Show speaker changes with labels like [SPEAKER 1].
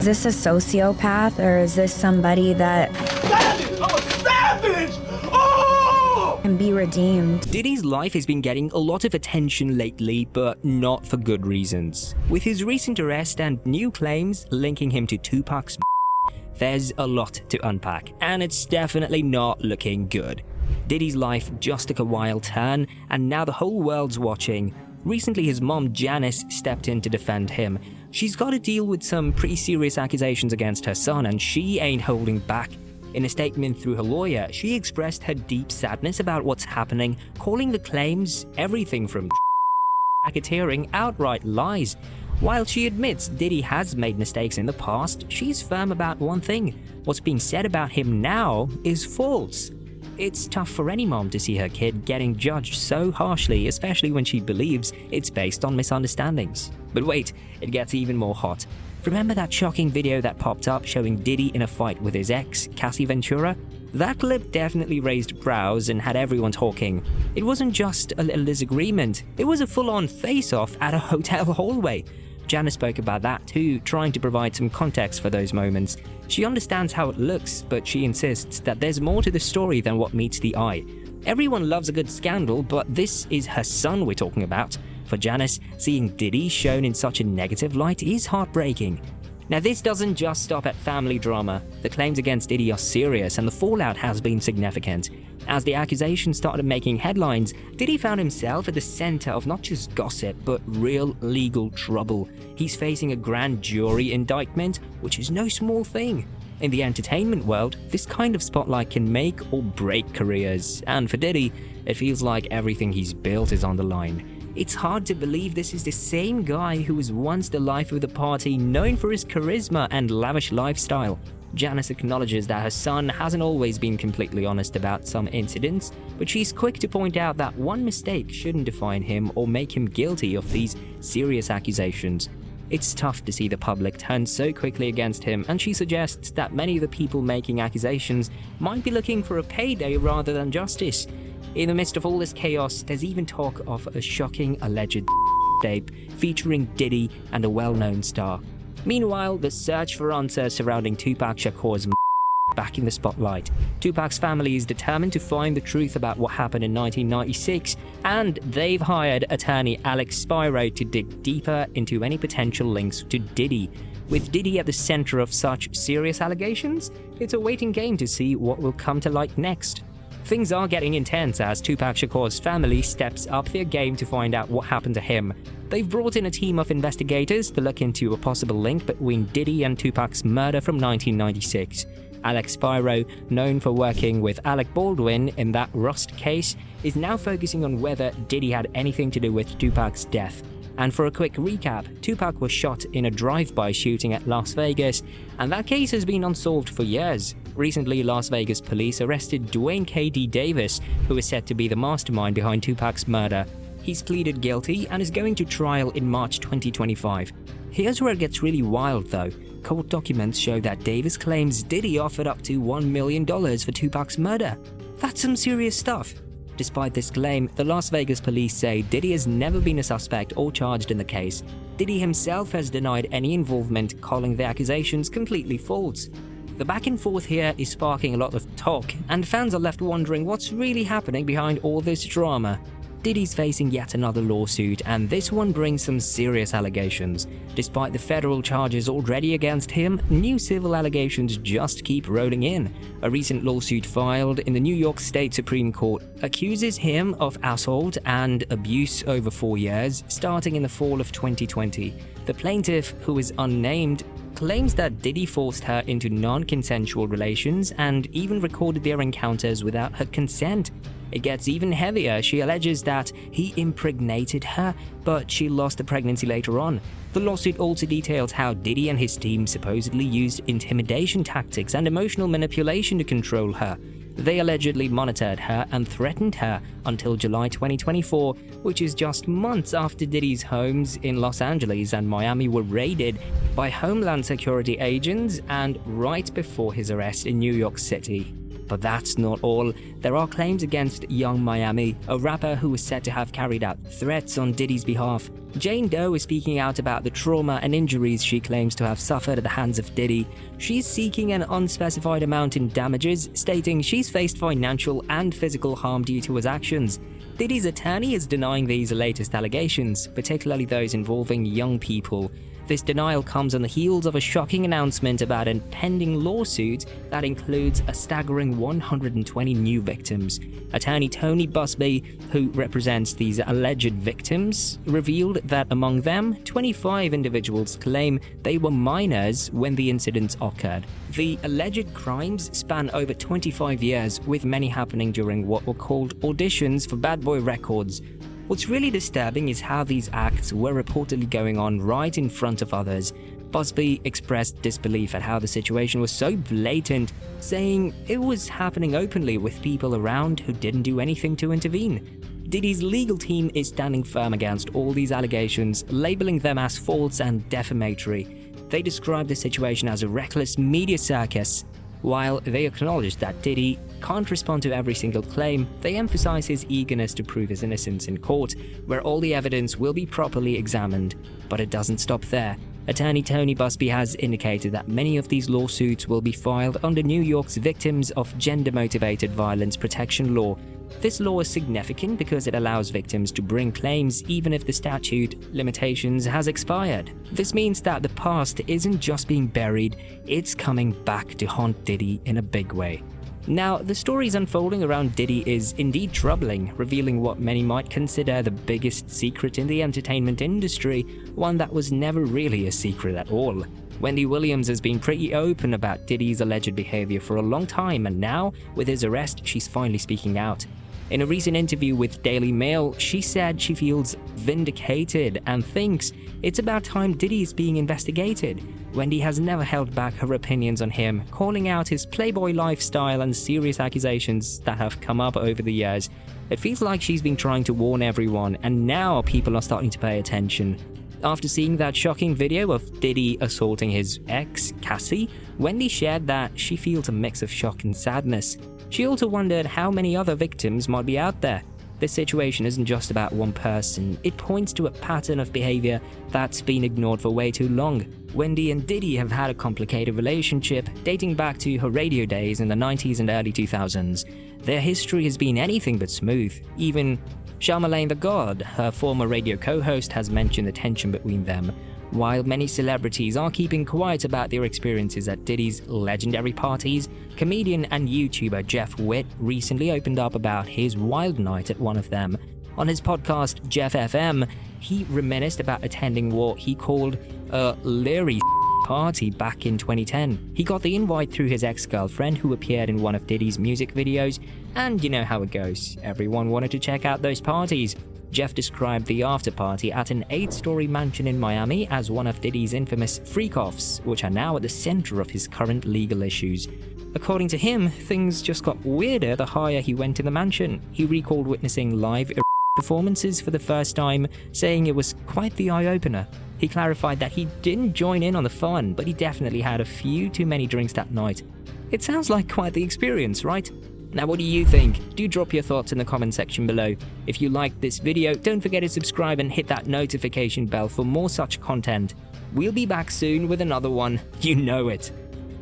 [SPEAKER 1] Is this a sociopath or is this somebody that
[SPEAKER 2] Savage! I'm a savage! Oh!
[SPEAKER 1] can be redeemed?
[SPEAKER 3] Diddy's life has been getting a lot of attention lately, but not for good reasons. With his recent arrest and new claims linking him to Tupac's there's a lot to unpack, and it's definitely not looking good. Diddy's life just took a wild turn, and now the whole world's watching. Recently, his mom Janice stepped in to defend him. She's got to deal with some pretty serious accusations against her son, and she ain't holding back. In a statement through her lawyer, she expressed her deep sadness about what's happening, calling the claims everything from racketeering outright lies. While she admits Diddy has made mistakes in the past, she's firm about one thing: what's being said about him now is false. It's tough for any mom to see her kid getting judged so harshly, especially when she believes it's based on misunderstandings. But wait, it gets even more hot. Remember that shocking video that popped up showing Diddy in a fight with his ex, Cassie Ventura? That clip definitely raised brows and had everyone talking. It wasn't just a little disagreement, it was a full-on face-off at a hotel hallway. Janice spoke about that too, trying to provide some context for those moments. She understands how it looks, but she insists that there's more to the story than what meets the eye. Everyone loves a good scandal, but this is her son we're talking about. For Janice, seeing Diddy shown in such a negative light is heartbreaking. Now, this doesn't just stop at family drama. The claims against Diddy are serious and the fallout has been significant. As the accusations started making headlines, Diddy found himself at the center of not just gossip, but real legal trouble. He's facing a grand jury indictment, which is no small thing. In the entertainment world, this kind of spotlight can make or break careers, and for Diddy, it feels like everything he's built is on the line. It's hard to believe this is the same guy who was once the life of the party, known for his charisma and lavish lifestyle. Janice acknowledges that her son hasn't always been completely honest about some incidents, but she's quick to point out that one mistake shouldn't define him or make him guilty of these serious accusations. It's tough to see the public turn so quickly against him, and she suggests that many of the people making accusations might be looking for a payday rather than justice. In the midst of all this chaos, there's even talk of a shocking alleged tape featuring Diddy and a well-known star. Meanwhile, the search for answers surrounding Tupac Shakur's back in the spotlight. Tupac's family is determined to find the truth about what happened in 1996, and they've hired attorney Alex Spiro to dig deeper into any potential links to Diddy. With Diddy at the center of such serious allegations, it's a waiting game to see what will come to light next. Things are getting intense as Tupac Shakur's family steps up their game to find out what happened to him. They've brought in a team of investigators to look into a possible link between Diddy and Tupac's murder from 1996. Alex Spiro, known for working with Alec Baldwin in that Rust case, is now focusing on whether Diddy had anything to do with Tupac's death. And for a quick recap, Tupac was shot in a drive-by shooting at Las Vegas, and that case has been unsolved for years. Recently, Las Vegas police arrested Dwayne K.D. Davis, who is said to be the mastermind behind Tupac's murder. He's pleaded guilty and is going to trial in March 2025. Here's where it gets really wild though. Court documents show that Davis claims Diddy offered up to $1 million for Tupac's murder. That's some serious stuff. Despite this claim, the Las Vegas police say Diddy has never been a suspect or charged in the case. Diddy himself has denied any involvement, calling the accusations completely false. The back and forth here is sparking a lot of talk, and fans are left wondering what's really happening behind all this drama. Diddy's facing yet another lawsuit, and this one brings some serious allegations. Despite the federal charges already against him, new civil allegations just keep rolling in. A recent lawsuit filed in the New York State Supreme Court accuses him of assault and abuse over 4 years, starting in the fall of 2020. The plaintiff, who is unnamed, claims that Diddy forced her into non-consensual relations and even recorded their encounters without her consent. It gets even heavier. She alleges that he impregnated her, but she lost the pregnancy later on. The lawsuit also details how Diddy and his team supposedly used intimidation tactics and emotional manipulation to control her. They allegedly monitored her and threatened her until July 2024, which is just months after Diddy's homes in Los Angeles and Miami were raided by Homeland Security agents and right before his arrest in New York City. But that's not all. There are claims against Young Miami, a rapper who was said to have carried out threats on Diddy's behalf. Jane Doe is speaking out about the trauma and injuries she claims to have suffered at the hands of Diddy. She's seeking an unspecified amount in damages, stating she's faced financial and physical harm due to his actions. Diddy's attorney is denying these latest allegations, particularly those involving young people. This denial comes on the heels of a shocking announcement about a pending lawsuit that includes a staggering 120 new victims. Attorney Tony Busby, who represents these alleged victims, revealed that among them, 25 individuals claim they were minors when the incidents occurred. The alleged crimes span over 25 years, with many happening during what were called auditions for Bad Boy Records. What's really disturbing is how these acts were reportedly going on right in front of others. Busby expressed disbelief at how the situation was so blatant, saying it was happening openly with people around who didn't do anything to intervene. Diddy's legal team is standing firm against all these allegations, labeling them as false and defamatory. They describe the situation as a reckless media circus. While they acknowledge that Diddy can't respond to every single claim, they emphasize his eagerness to prove his innocence in court, where all the evidence will be properly examined. But it doesn't stop there. Attorney Tony Busby has indicated that many of these lawsuits will be filed under New York's Victims of Gender-Motivated Violence Protection Law. This law is significant because it allows victims to bring claims even if the statute limitations has expired. This means that the past isn't just being buried, it's coming back to haunt Diddy in a big way. Now, the stories unfolding around Diddy is indeed troubling, revealing what many might consider the biggest secret in the entertainment industry, one that was never really a secret at all. Wendy Williams has been pretty open about Diddy's alleged behavior for a long time, and now, with his arrest, she's finally speaking out. In a recent interview with Daily Mail, she said she feels vindicated and thinks it's about time Diddy is being investigated. Wendy has never held back her opinions on him, calling out his playboy lifestyle and serious accusations that have come up over the years. It feels like she's been trying to warn everyone, and now people are starting to pay attention. After seeing that shocking video of Diddy assaulting his ex, Cassie, Wendy shared that she feels a mix of shock and sadness. She also wondered how many other victims might be out there. This situation isn't just about one person, it points to a pattern of behavior that's been ignored for way too long. Wendy and Diddy have had a complicated relationship dating back to her radio days in the 90s and early 2000s. Their history has been anything but smooth. Even Charlamagne the God, her former radio co-host, has mentioned the tension between them. While many celebrities are keeping quiet about their experiences at Diddy's legendary parties, comedian and YouTuber Jeff Witt recently opened up about his wild night at one of them. On his podcast, Jeff FM, he reminisced about attending what he called a leery party back in 2010. He got the invite through his ex-girlfriend who appeared in one of Diddy's music videos, and you know how it goes. Everyone wanted to check out those parties. Jeff described the after-party at an 8-story mansion in Miami as one of Diddy's infamous freak-offs, which are now at the center of his current legal issues. According to him, things just got weirder the higher he went in the mansion. He recalled witnessing live performances for the first time, saying it was quite the eye-opener. He clarified that he didn't join in on the fun, but he definitely had a few too many drinks that night. It sounds like quite the experience, right? Now, what do you think? Do drop your thoughts in the comment section below. If you liked this video, don't forget to subscribe and hit that notification bell for more such content. We'll be back soon with another one. You know it.